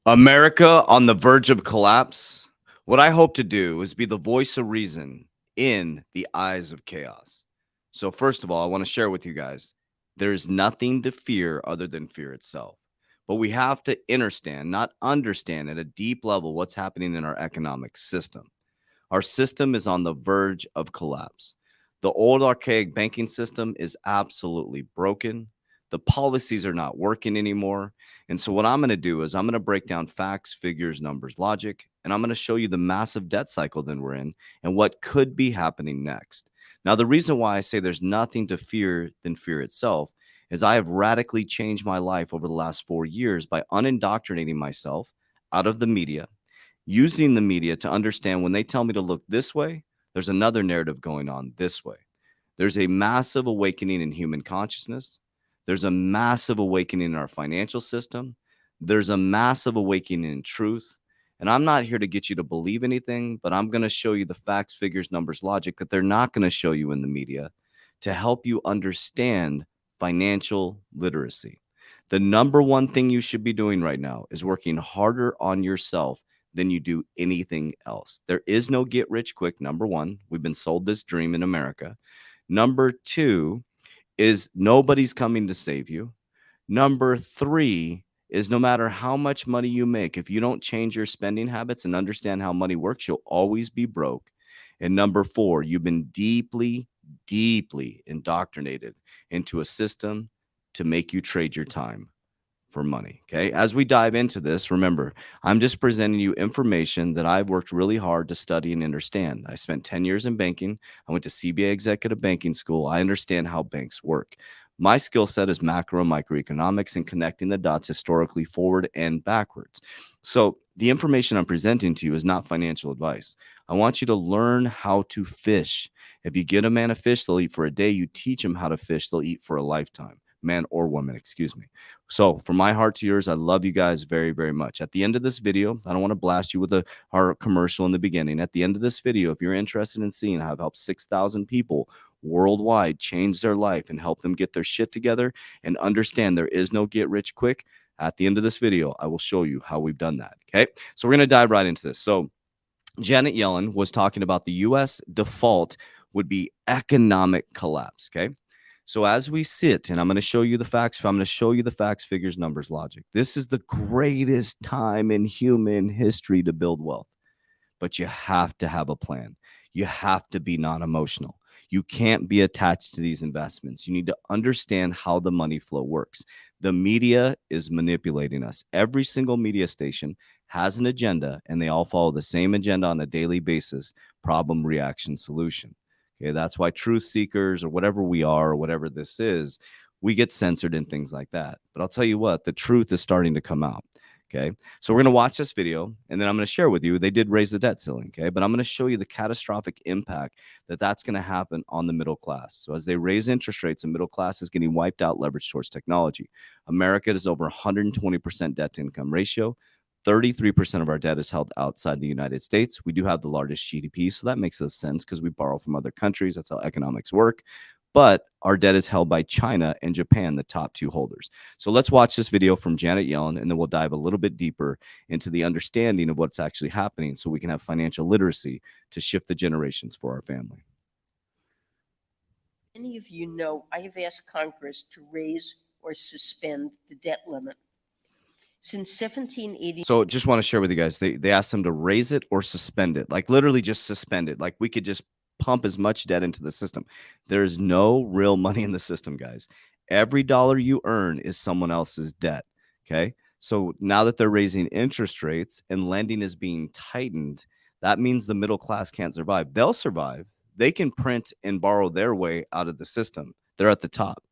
America on the verge of collapse. What I hope to do is be the voice of reason in the eyes of chaos. So, first of all, I want to share with you guys there's nothing to fear other than fear itself. But we have to understand, not understand at a deep level what's happening in our economic system. Our system is on the verge of collapse. The old archaic banking system is absolutely broken. The policies are not working anymore. And so, what I'm going to do is I'm going to break down facts, figures, numbers, logic, and I'm going to show you the massive debt cycle that we're in and what could be happening next. Now, the reason why I say there's nothing to fear than fear itself is I have radically changed my life over the last 4 years by unindoctrinating myself out of the media, using the media to understand when they tell me to look this way, there's another narrative going on this way. There's a massive awakening in human consciousness. There's a massive awakening in our financial system. There's a massive awakening in truth. And I'm not here to get you to believe anything, but I'm going to show you the facts, figures, numbers, logic that they're not going to show you in the media to help you understand financial literacy. The number one thing you should be doing right now is working harder on yourself than you do anything else. There is no get rich quick. Number one, we've been sold this dream in America. Number two is nobody's coming to save you. Number three is no matter how much money you make, if you don't change your spending habits and understand how money works, you'll always be broke. And number four, you've been deeply, deeply indoctrinated into a system to make you trade your time for money. Okay. As we dive into this, remember, I'm just presenting you information that I've worked really hard to study and understand. I spent 10 years in banking. I went to CBA Executive Banking School. I understand how banks work. My skill set is macro and microeconomics and connecting the dots historically forward and backwards. So, the information I'm presenting to you is not financial advice. I want you to learn how to fish. If you get a man a fish, they'll eat for a day. You teach them how to fish, they'll eat for a lifetime. Man or woman, excuse me. So, from my heart to yours, I love you guys very, very much. At the end of this video, I don't want to blast you with our commercial in the beginning. At the end of this video, if you're interested in seeing how I've helped 6,000 people worldwide change their life and help them get their shit together and understand there is no get rich quick, at the end of this video, I will show you how we've done that. Okay. So, we're going to dive right into this. So, Janet Yellen was talking about the US default would be economic collapse. Okay. So as we sit, and I'm going to show you the facts, I'm going to show you the facts, figures, numbers, logic. This is the greatest time in human history to build wealth, but you have to have a plan. You have to be non-emotional. You can't be attached to these investments. You need to understand how the money flow works. The media is manipulating us. Every single media station has an agenda, and they all follow the same agenda on a daily basis: problem, reaction, solution. Okay, that's why truth seekers or whatever we are, or whatever this is, we get censored and things like that. But I'll tell you what, the truth is starting to come out. Okay. So we're going to watch this video and then I'm going to share with you. They did raise the debt ceiling. Okay. But I'm going to show you the catastrophic impact that's going to happen on the middle class. So as they raise interest rates, the middle class is getting wiped out, leveraged towards technology. America is over 120% debt to income ratio. 33% of our debt is held outside the United States. We do have the largest GDP, so that makes sense because we borrow from other countries. That's how economics work. But our debt is held by China and Japan, the top two holders. So let's watch this video from Janet Yellen, and then we'll dive a little bit deeper into the understanding of what's actually happening so we can have financial literacy to shift the generations for our family. Many of you know I have asked Congress to raise or suspend the debt limit. Since 1780. So just want to share with you guys, they asked them to raise it or suspend it, like literally just suspend it. Like we could just pump as much debt into the system. There's no real money in the system, guys. Every dollar you earn is someone else's debt. Okay. So now that they're raising interest rates and lending is being tightened, that means the middle class can't survive. They'll survive. They can print and borrow their way out of the system. They're at the top.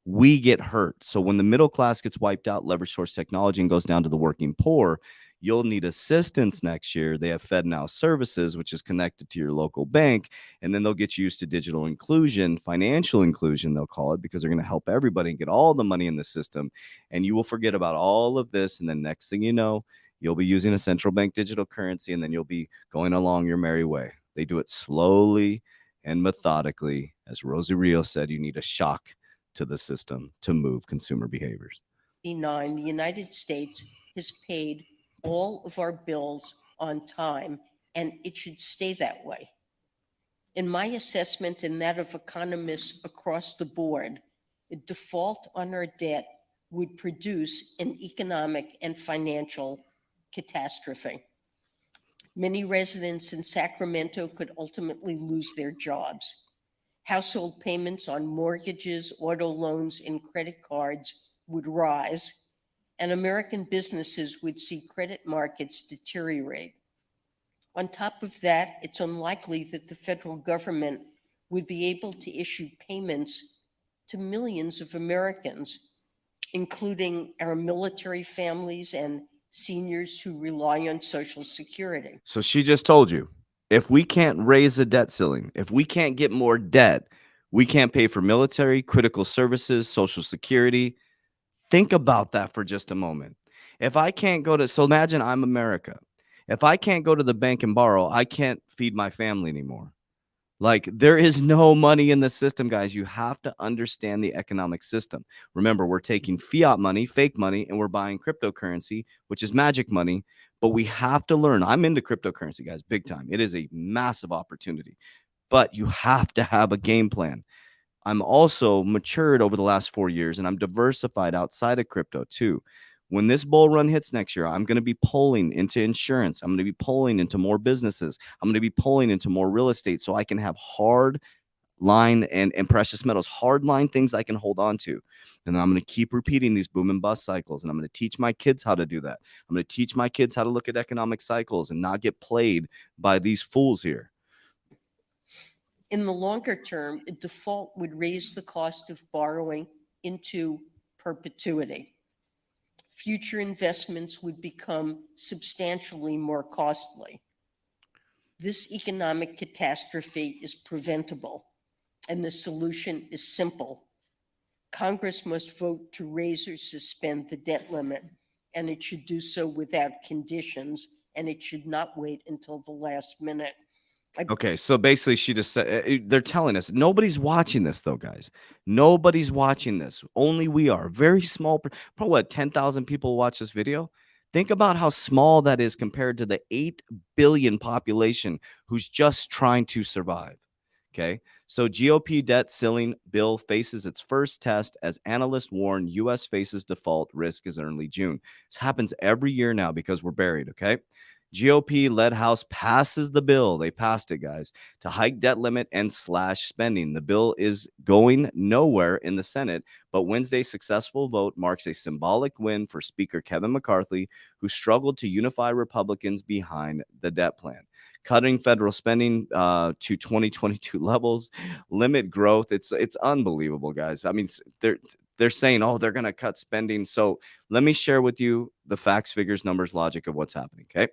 We get hurt. So when the middle class gets wiped out, leverage source technology, and goes down to the working poor, you'll need assistance next year. They have FedNow services, which is connected to your local bank, and then they'll get you used to digital inclusion, financial inclusion, they'll call it, because they're going to help everybody and get all the money in the system. And you will forget about all of this. And then next thing you know, you'll be using a central bank digital currency, and then you'll be going along your merry way. They do it slowly and methodically. As Rosie Rios said, you need a shock to the system to move consumer behaviors. The United States has paid all of our bills on time, and it should stay that way. In my assessment and that of economists across the board, a default on our debt would produce an economic and financial catastrophe. Many residents in Sacramento could ultimately lose their jobs. Household payments on mortgages, auto loans, and credit cards would rise, and American businesses would see credit markets deteriorate. On top of that, it's unlikely that the federal government would be able to issue payments to millions of Americans, including our military families and seniors who rely on Social Security. So she just told you, if we can't raise the debt ceiling, if we can't get more debt, we can't pay for military, critical services, Social Security. Think about that for just a moment. If I can't go to, so imagine I'm America. If I can't go to the bank and borrow, I can't feed my family anymore. Like, there is no money in the system, guys. You have to understand the economic system. Remember, we're taking fiat money, fake money, and we're buying cryptocurrency, which is magic money. But we have to learn. I'm into cryptocurrency, guys, big time. It is a massive opportunity, but you have to have a game plan. I'm also matured over the last 4 years, and I'm diversified outside of crypto too. When this bull run hits next year, I'm going to be pulling into insurance. I'm going to be pulling into more businesses. I'm going to be pulling into more real estate so I can have hard line and precious metals, hard line things I can hold on to. And then I'm going to keep repeating these boom and bust cycles. And I'm going to teach my kids how to do that. I'm going to teach my kids how to look at economic cycles and not get played by these fools here. In the longer term, a default would raise the cost of borrowing into perpetuity. Future investments would become substantially more costly. This economic catastrophe is preventable, and the solution is simple. Congress must vote to raise or suspend the debt limit, and it should do so without conditions, and it should not wait until the last minute. Okay, so basically, she just said they're telling us nobody's watching this, though, guys. Nobody's watching this. Only we are. Very small. Probably what 10,000 people watch this video. Think about how small that is compared to the 8 billion population who's just trying to survive. Okay, so GOP debt ceiling bill faces its first test as analysts warn U.S. faces default risk as early June. This happens every year now because we're buried. Okay. GOP led House passes the bill. They passed it, guys, to hike debt limit and slash spending. The bill is going nowhere in the Senate, but Wednesday's successful vote marks a symbolic win for Speaker Kevin McCarthy, who struggled to unify Republicans behind the debt plan. Cutting federal spending to 2022 levels, limit growth. It's unbelievable, guys. I mean, they're saying, oh, they're going to cut spending. So let me share with you the facts, figures, numbers, logic of what's happening. Okay.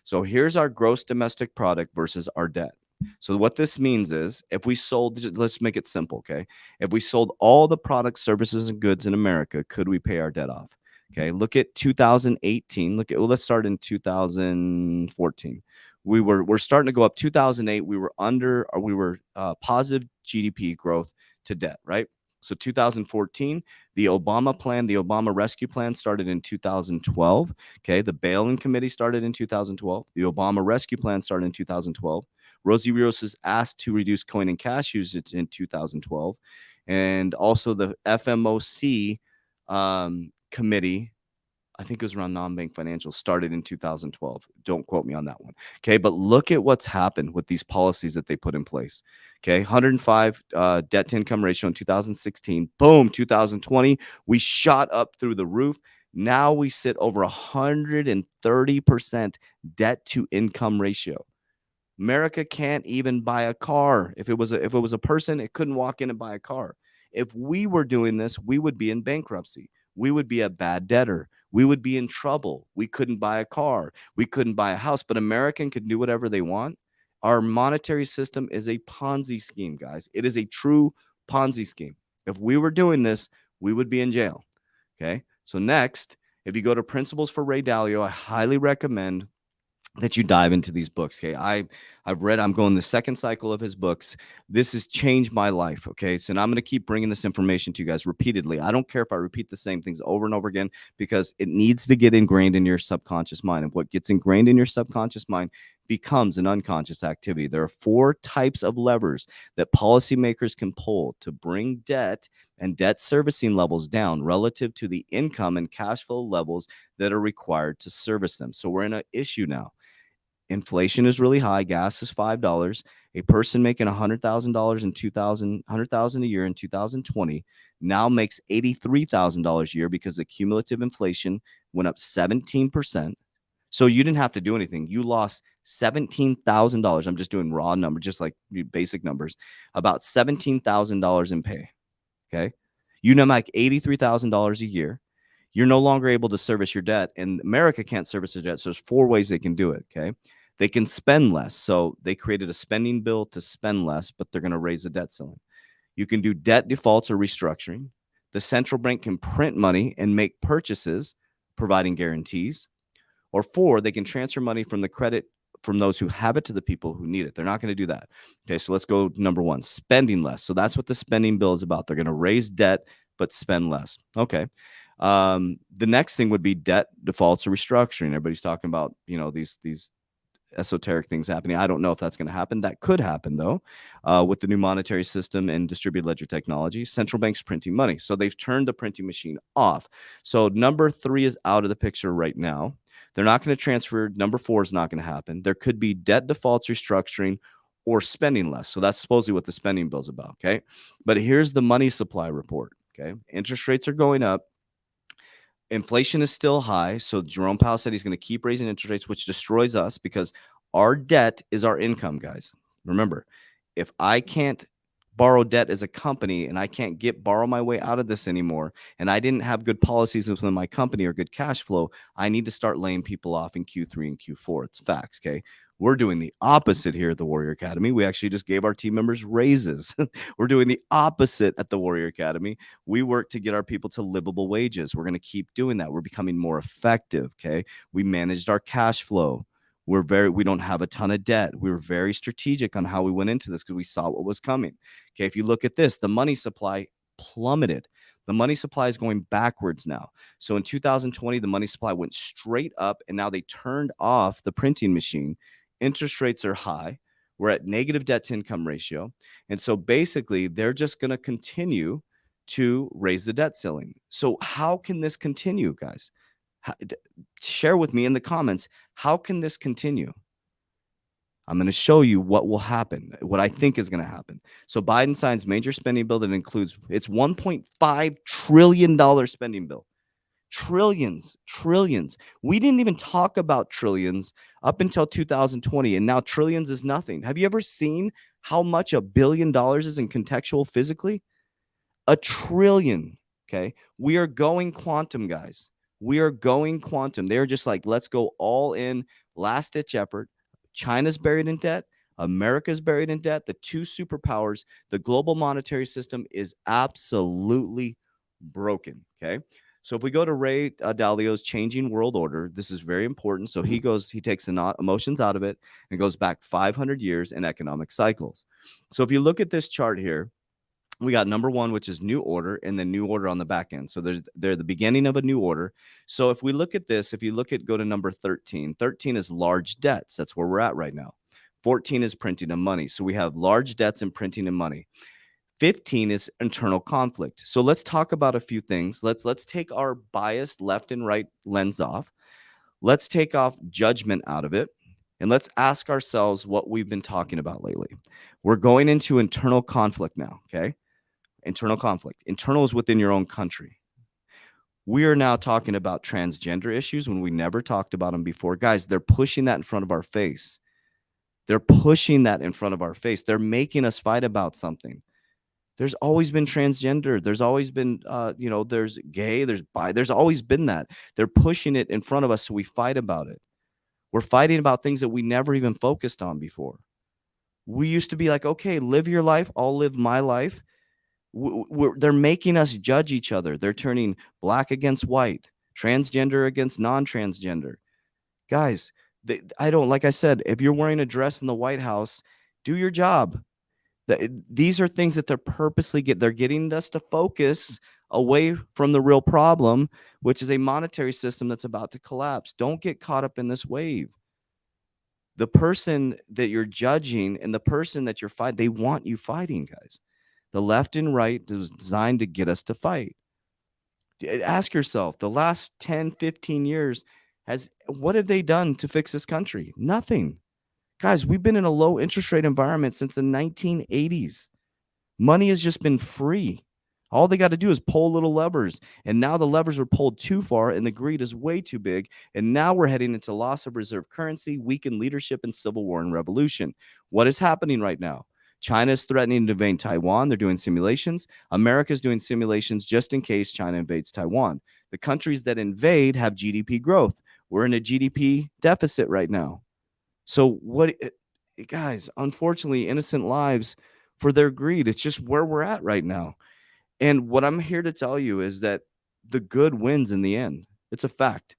So here's our gross domestic product versus our debt. So what this means is if we sold, let's make it simple. Okay. If we sold all the products, services, and goods in America, could we pay our debt off? Okay. Look at 2018. Let's start in 2014. We're starting to go up. 2008, we were under, or we were positive GDP growth to debt, right? So 2014, the Obama plan, the Obama rescue plan started in 2012. Okay. The Bail-in Committee started in 2012. The Obama rescue plan started in 2012. Rosie Rios is asked to reduce coin and cash usage in 2012. And also the FMOC committee, I think it was around non-bank financials, started in 2012. Don't quote me on that one. Okay. But look at what's happened with these policies that they put in place. Okay. 105 debt to income ratio in 2016. Boom. 2020, we shot up through the roof. Now we sit over 130% debt to income ratio. America can't even buy a car. If it was a person, it couldn't walk in and buy a car. If we were doing this, we would be in bankruptcy. We would be a bad debtor. We would be in trouble. We couldn't buy a car. We couldn't buy a house, but American can do whatever they want. Our monetary system is a Ponzi scheme, guys. It is a true Ponzi scheme. If we were doing this, we would be in jail. Okay. So next, if you go to Principles for Ray Dalio, I highly recommend that you dive into these books. Okay. I'm going the second cycle of his books. This has changed my life. Okay. So now I'm going to keep bringing this information to you guys repeatedly. I don't care if I repeat the same things over and over again, because it needs to get ingrained in your subconscious mind. And what gets ingrained in your subconscious mind becomes an unconscious activity. There are 4 types of levers that policymakers can pull to bring debt and debt servicing levels down relative to the income and cash flow levels that are required to service them. So we're in an issue now. Inflation is really high. Gas is $5. A person making $100,000 in 100,000 a year in 2020 now makes $83,000 a year because the cumulative inflation went up 17%. So you didn't have to do anything. You lost $17,000. I'm just doing raw numbers, just like basic numbers, about $17,000 in pay. Okay. You now make $83,000 a year. You're no longer able to service your debt, and America can't service their debt. So there's 4 ways they can do it. Okay. They can spend less. So they created a spending bill to spend less, but they're going to raise the debt ceiling. You can do debt defaults or restructuring. The central bank can print money and make purchases, providing guarantees. Or 4, they can transfer money from the credit from those who have it to the people who need it. They're not going to do that. Okay, so let's go number 1, spending less. So that's what the spending bill is about. They're going to raise debt but spend less. Okay. The next thing would be debt defaults or restructuring. Everybody's talking about, these esoteric things happening. I don't know if that's going to happen. That could happen, though, with the new monetary system and distributed ledger technology. Central banks printing money. So they've turned the printing machine off. So number 3 is out of the picture right now. They're not going to transfer. Number 4 is not going to happen. There could be debt defaults, restructuring, or spending less. So that's supposedly what the spending bill is about. Okay. But here's the money supply report. Okay. Interest rates are going up. Inflation is still high. So Jerome Powell said he's going to keep raising interest rates, which destroys us because our debt is our income, guys. Remember, if I can't borrow debt as a company and I can't borrow my way out of this anymore, and I didn't have good policies within my company or good cash flow, I need to start laying people off in Q3 and Q4. It's facts. Okay. We're doing the opposite here at the Warrior Academy. We actually just gave our team members raises. We're doing the opposite at the Warrior Academy. We work to get our people to livable wages. We're going to keep doing that. We're becoming more effective. Okay. We managed our cash flow. We don't have a ton of debt. We were very strategic on how we went into this because we saw what was coming. Okay. If you look at this, the money supply plummeted. The money supply is going backwards now. So in 2020, the money supply went straight up, and now they turned off the printing machine. Interest rates are high. We're at negative debt to income ratio. And so basically, they're just going to continue to raise the debt ceiling. So how can this continue, guys? Share with me in the comments, how can this continue? I'm going to show you what will happen, what I think is going to happen. So Biden signs major spending bill that includes its $1.5 trillion spending bill. Trillions. We didn't even talk about trillions up until 2020, and now trillions is nothing. Have you ever seen how much $1 billion is in contextual physically? $1 trillion. Okay. We are going quantum, guys. We are going quantum. They're just like, let's go all in, last ditch effort. China's buried in debt. America's buried in debt. The 2 superpowers, the global monetary system is absolutely broken. Okay. So if we go to Ray Dalio's Changing World Order, this is very important. So he takes the emotions out of it and goes back 500 years in economic cycles. So if you look at this chart here, we got number 1, which is new order, and then new order on the back end. So they're the beginning of a new order. So if we look at this, go to number 13, 13 is large debts. That's where we're at right now. 14 is printing of money. So we have large debts and printing of money. 15 is internal conflict. So let's talk about a few things. Let's take our biased left and right lens off. Let's take off judgment out of it. And let's ask ourselves what we've been talking about lately. We're going into internal conflict now, okay? Internal conflict. Internal is within your own country. We are now talking about transgender issues when we never talked about them before. Guys, they're pushing that in front of our face. They're pushing that in front of our face. They're making us fight about something. There's always been transgender. There's always been, there's gay, there's bi. There's always been that. They're pushing it in front of us, so we fight about it. We're fighting about things that we never even focused on before. We used to be like, okay, live your life. I'll live my life. They're making us judge each other. They're turning black against white, transgender against non-transgender. Guys, I don't, like I said, if you're wearing a dress in the White House, do your job. These are things that they're getting us to focus away from the real problem, which is a monetary system that's about to collapse. Don't get caught up in this wave. The person that you're judging and the person that you're fighting, they want you fighting, guys. The left and right is designed to get us to fight. Ask yourself, the last 10, 15 years, what have they done to fix this country? Nothing. Guys, we've been in a low interest rate environment since the 1980s. Money has just been free. All they got to do is pull little levers. And now the levers are pulled too far and the greed is way too big. And now we're heading into loss of reserve currency, weakened leadership, and civil war and revolution. What is happening right now? China is threatening to invade Taiwan. They're doing simulations. America's doing simulations just in case China invades Taiwan. The countries that invade have GDP growth. We're in a GDP deficit right now. So guys, unfortunately, innocent lives for their greed. It's just where we're at right now. And what I'm here to tell you is that the good wins in the end. It's a fact.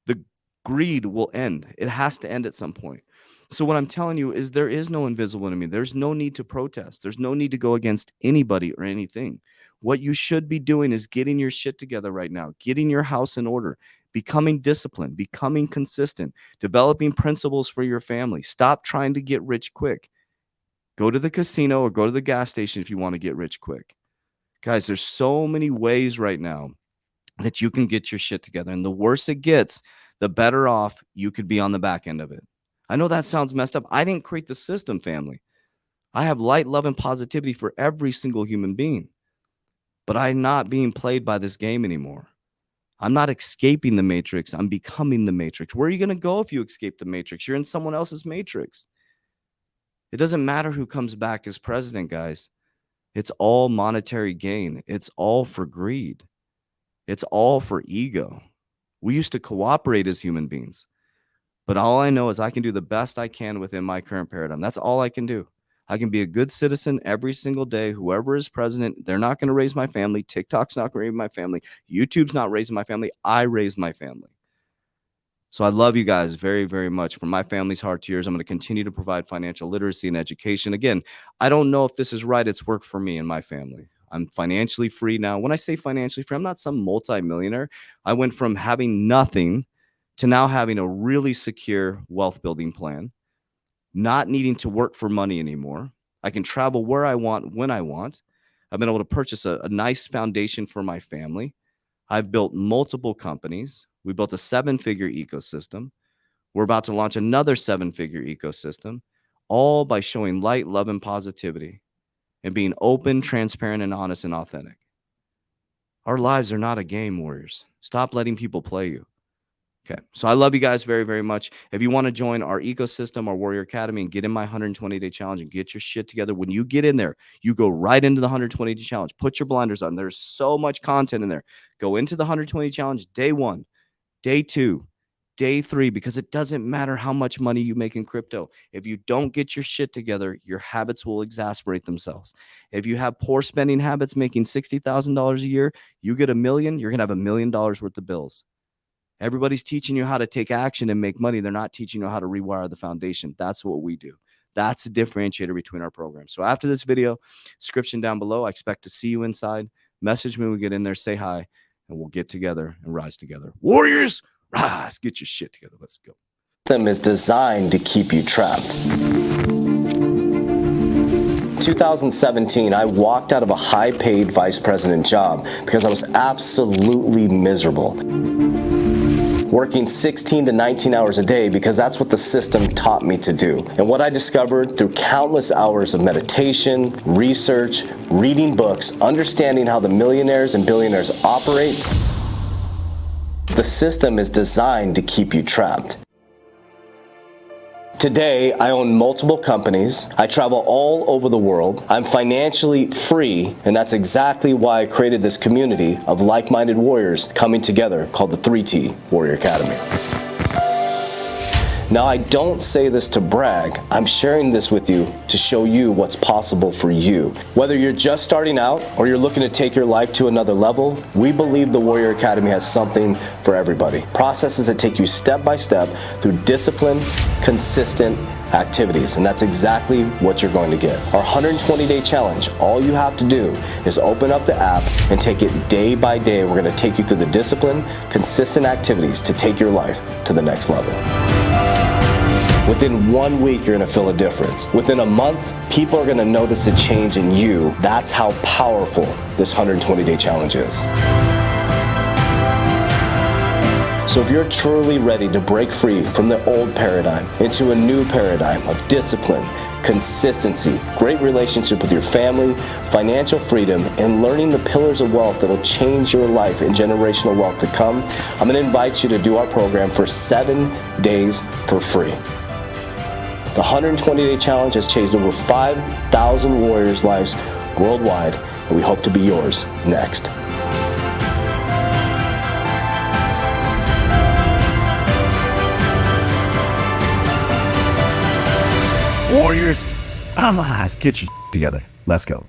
The greed will end. It has to end at some point. So what I'm telling you is there is no invisible enemy. There's no need to protest. There's no need to go against anybody or anything. What you should be doing is getting your shit together right now, getting your house in order, becoming disciplined, becoming consistent, developing principles for your family. Stop trying to get rich quick. Go to the casino or go to the gas station if you want to get rich quick. Guys, there's so many ways right now that you can get your shit together. And the worse it gets, the better off you could be on the back end of it. I know that sounds messed up. I didn't create the system, family. I have light, love, and positivity for every single human being. But I'm not being played by this game anymore. I'm not escaping the matrix. I'm becoming the matrix. Where are you going to go if you escape the matrix? You're in someone else's matrix. It doesn't matter who comes back as president, guys. It's all monetary gain. It's all for greed. It's all for ego. We used to cooperate as human beings. But all I know is I can do the best I can within my current paradigm. That's all I can do. I can be a good citizen every single day. Whoever is president, they're not going to raise my family. TikTok's not going to raise my family. YouTube's not raising my family. I raise my family. So I love you guys very, very much. From my family's heart to yours, I'm going to continue to provide financial literacy and education. Again, I don't know if this is right. It's worked for me and my family. I'm financially free now. When I say financially free, I'm not some multimillionaire. I went from having nothing to now having a really secure wealth building plan, not needing to work for money anymore. I can travel where I want, when I want. I've been able to purchase a nice foundation for my family. I've built multiple companies. We built a 7-figure ecosystem. We're about to launch another 7-figure ecosystem, all by showing light, love, and positivity and being open, transparent, and honest and authentic. Our lives are not a game, warriors. Stop letting people play you. Okay, so I love you guys very, very much. If you want to join our ecosystem, our Warrior Academy, and get in my 120-day challenge and get your shit together, when you get in there, you go right into the 120-day challenge. Put your blinders on. There's so much content in there. Go into the 120 challenge day 1, day 2, day 3, because it doesn't matter how much money you make in crypto. If you don't get your shit together, your habits will exasperate themselves. If you have poor spending habits, making $60,000 a year, you get $1 million, you're going to have $1 million worth of bills. Everybody's teaching you how to take action and make money. They're not teaching you how to rewire the foundation. That's what we do. That's the differentiator between our programs. So after this video, description down below, I expect to see you inside. Message me when we get in there, say hi, and we'll get together and rise together. Warriors, rise, get your shit together. Let's go. System is designed to keep you trapped. 2017, I walked out of a high-paid vice president job because I was absolutely miserable. Working 16 to 19 hours a day because that's what the system taught me to do. And what I discovered through countless hours of meditation, research, reading books, understanding how the millionaires and billionaires operate, the system is designed to keep you trapped. Today, I own multiple companies. I travel all over the world. I'm financially free, and that's exactly why I created this community of like-minded warriors coming together called the 3T Warrior Academy. Now, I don't say this to brag. I'm sharing this with you to show you what's possible for you. Whether you're just starting out or you're looking to take your life to another level, we believe the Warrior Academy has something for everybody. Processes that take you step by step through discipline, consistent activities, and that's exactly what you're going to get. Our 120-day challenge, all you have to do is open up the app and take it day by day. We're going to take you through the discipline, consistent activities to take your life to the next level. Within 1 week, you're gonna feel a difference. Within a month, people are gonna notice a change in you. That's how powerful this 120-day challenge is. So if you're truly ready to break free from the old paradigm into a new paradigm of discipline, consistency, great relationship with your family, financial freedom, and learning the pillars of wealth that'll change your life and generational wealth to come, I'm gonna invite you to do our program for 7 days for free. The 120-day challenge has changed over 5,000 warriors' lives worldwide, and we hope to be yours next. Warriors, let's get your together. Let's go.